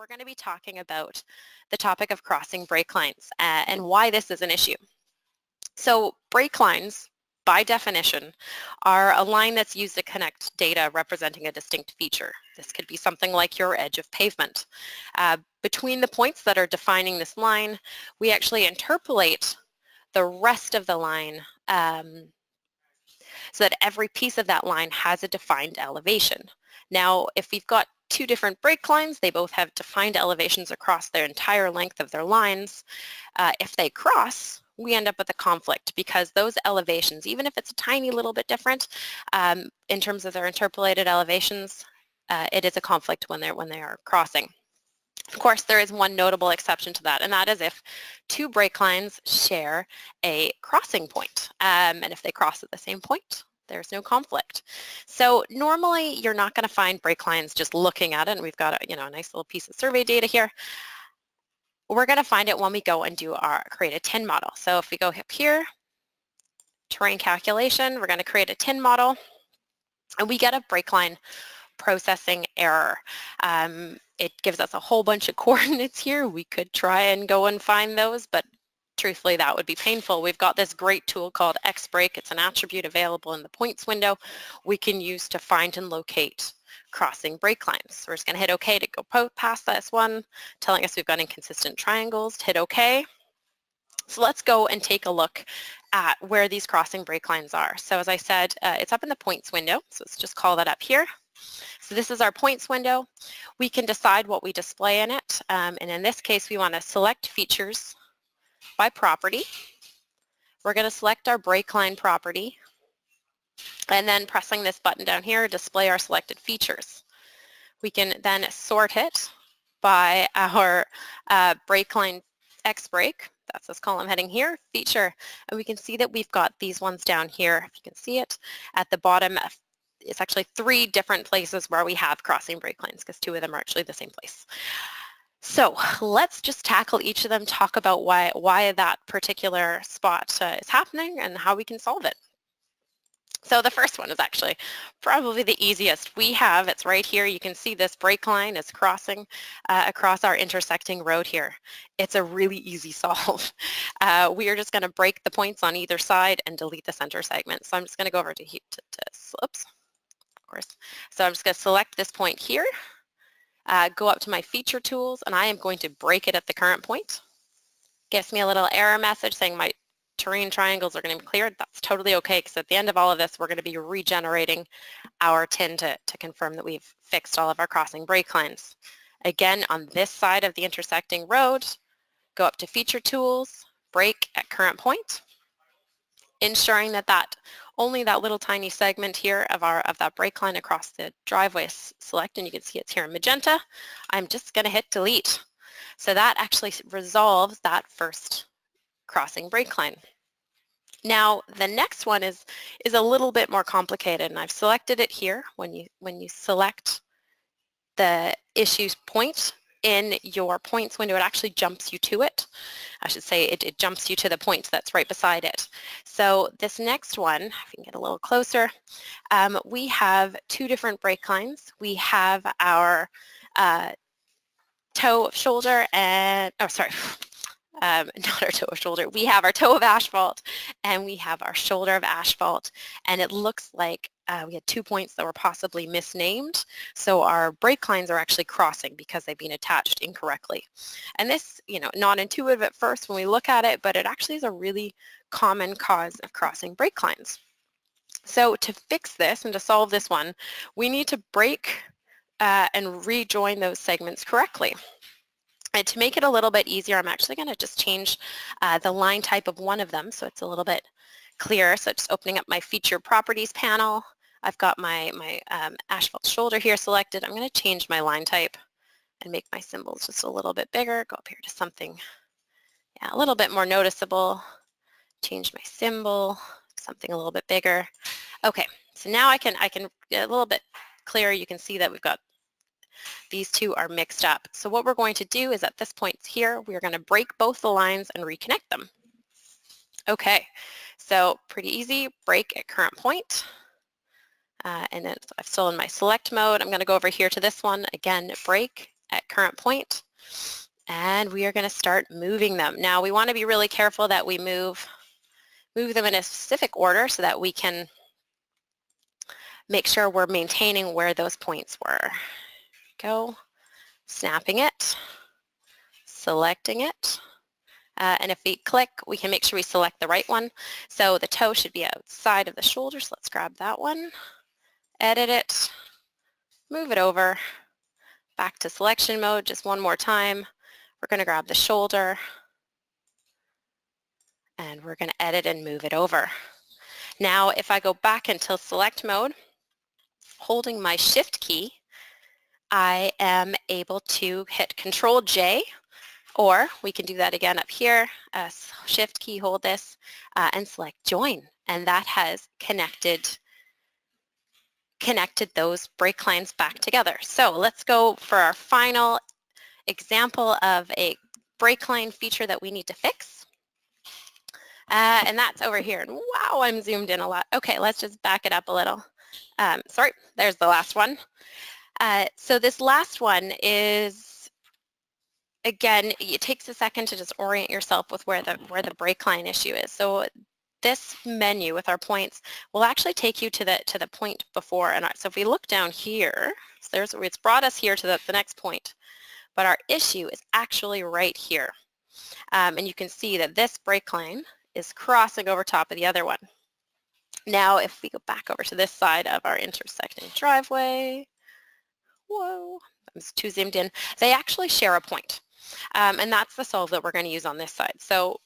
we're going to be talking about the topic of crossing break lines and why this is an issue. So break lines, by definition, are a line that's used to connect data representing a distinct feature. This could be something like your edge of pavement. Between the points that are defining this line, we actually interpolate the rest of the line so that every piece of that line has a defined elevation. Now, if we've got two different break lines, they both have defined elevations across their entire length of their lines. If they cross, we end up with a conflict because those elevations, even if it's a tiny little bit different in terms of their interpolated elevations, it is a conflict when they are crossing. Of course, there is one notable exception to that, and that is if two break lines share a crossing point. And if they cross at the same point, there's no conflict. So normally you're not going to find break lines just looking at it, and we've got a nice little piece of survey data here. We're going to find it when we go and create a TIN model. So if we go up here, terrain calculation, we're going to create a TIN model, and we get a break line processing error. It gives us a whole bunch of coordinates here. We could try and go and find those, but truthfully that would be painful. We've got this great tool called XBreak. It's an attribute available in the points window we can use to find and locate crossing break lines. So we're just going to hit OK to go past this one, telling us we've got inconsistent triangles. Hit OK. So let's go and take a look at where these crossing break lines are. So as I said, it's up in the points window. So let's just call that up here. So this is our points window. We can decide what we display in it. And in this case, we want to select features by property. We're going to select our break line property. And then pressing this button down here, display our selected features. We can then sort it by our break line XBreak. That's this column heading here, feature. And we can see that we've got these ones down here. If you can see it at the bottom, it's actually 3 different places where we have crossing break lines because 2 of them are actually the same place. So let's just tackle each of them, talk about why that particular spot is happening and how we can solve it. So the first one is actually probably the easiest. It's right here. You can see this break line is crossing across our intersecting road here. It's a really easy solve. We are just going to break the points on either side and delete the center segment. So I'm just going to go over to oops. Of course. So I'm just going to select this point here, go up to my feature tools, and I am going to break it at the current point. Gives me a little error message saying my terrain triangles are going to be cleared. That's totally okay because at the end of all of this, we're going to be regenerating our TIN to confirm that we've fixed all of our crossing break lines. Again, on this side of the intersecting road, go up to feature tools, break at current point, ensuring that only that little tiny segment here of that break line across the driveway is selected, and you can see it's here in magenta. I'm just going to hit delete. So that actually resolves that first crossing break line. Now the next one is a little bit more complicated, and I've selected it here. When you select the issue point in your points window, it actually jumps you to it. I should say it jumps you to the point that's right beside it. So this next one, if you can get a little closer, we have 2 different break lines. We have our toe of shoulder and, not our toe of shoulder. We have our toe of asphalt and we have our shoulder of asphalt, and it looks like we had 2 points that were possibly misnamed. So our break lines are actually crossing because they've been attached incorrectly. And this, not intuitive at first when we look at it, but it actually is a really common cause of crossing break lines. So to fix this and to solve this one, we need to break and rejoin those segments correctly. And to make it a little bit easier, I'm actually going to just change the line type of one of them so it's a little bit clearer. So just opening up my feature properties panel, I've got my asphalt shoulder here selected. I'm going to change my line type and make my symbols just a little bit bigger. Go up here to something a little bit more noticeable. Change my symbol, something a little bit bigger. Okay, so now I can get a little bit clearer. You can see that we've got these 2 are mixed up. So what we're going to do is at this point here, we're going to break both the lines and reconnect them. Okay, so pretty easy, break at current point. And then I'm still in my select mode. I'm going to go over here to this one, again, break at current point, and we are going to start moving them. Now we want to be really careful that we move them in a specific order so that we can make sure we're maintaining where those points were. Go, snapping it, selecting it, and if we click, we can make sure we select the right one. So the toe should be outside of the shoulder, so let's grab that one, edit it, move it over, back to selection mode just one more time. We're going to grab the shoulder, and we're going to edit and move it over. Now if I go back into select mode, holding my shift key, I am able to hit Control J, or we can do that again up here, shift key, hold this, and select join. And that has connected those brake lines back together. So let's go for our final example of a brake line feature that we need to fix. And that's over here. And wow, I'm zoomed in a lot. Okay, let's just back it up a little. Sorry, there's the last one. So this last one is, again, it takes a second to just orient yourself with where the brake line issue is. So this menu with our points will actually take you to the point before. And so if we look down here, so it's brought us here to the next point, but our issue is actually right here. And you can see that this brake line is crossing over top of the other one. Now if we go back over to this side of our intersecting driveway, whoa, I'm too zoomed in, they actually share a point. And that's the solve that we're going to use on this side. So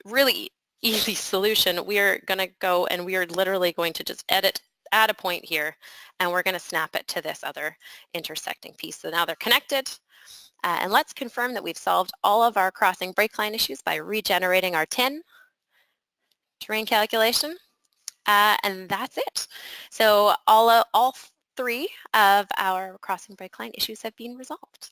really easy solution. We're going to go and we are literally going to just add a point here, and we're going to snap it to this other intersecting piece. So now they're connected. And let's confirm that we've solved all of our crossing brake line issues by regenerating our TIN, terrain calculation, and that's it. So all three of our crossing brake line issues have been resolved.